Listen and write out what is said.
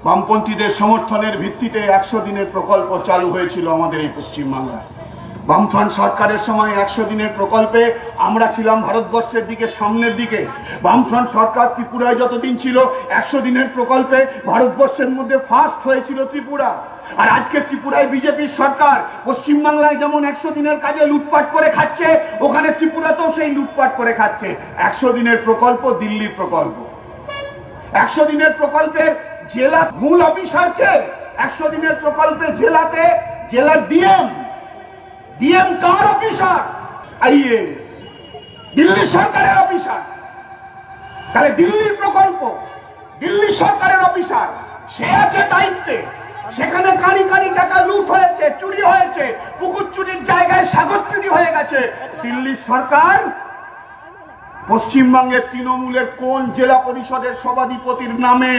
বামপন্থীদের সমর্থনের ভিত্তিতে 100 দিনের প্রকল্প চালু হয়েছিল আমাদের এই পশ্চিমবাংলায়। বামফ্রন্ট সরকারের সময় 100 দিনের প্রকল্পে আমরা ছিলাম ভারতবর্ষের দিকে, সামনের দিকে। বামফ্রন্ট সরকার ত্রিপুরায় যতদিন ছিল 100 দিনের প্রকল্পে ভারতবর্ষের মধ্যে ফার্স্ট হয়েছিল ত্রিপুরা। আর আজকে ত্রিপুরায় বিজেপির সরকার পশ্চিমবাংলায় যেমন 100 দিনের কাজে লুটপাট করে খাচ্ছে, ওখানে ত্রিপুরাতেও সেই লুটপাট করে খাচ্ছে। 100 দিনের প্রকল্প দিল্লির প্রকল্প। 100 দিনের প্রকল্পের জেলা মূল অফিসারকে 100 দিনের প্রকল্পে জেলাতে জেলার ডিএম কার অফিসার? আইএএস, দিল্লি সরকারের অফিসার। তাহলে দিল্লির প্রকল্প, দিল্লি সরকারের অফিসার, সে আছে দায়িত্বে। সেখানে কারি কারি টাকা লুট হয়েছে, চুরি হয়েছে, পুকুর চুরির জায়গায় সাগর চুরি হয়ে গেছে। দিল্লির সরকার পশ্চিমবঙ্গের তৃণমূলের কোন জেলা পরিষদের সভাধিপতির নামে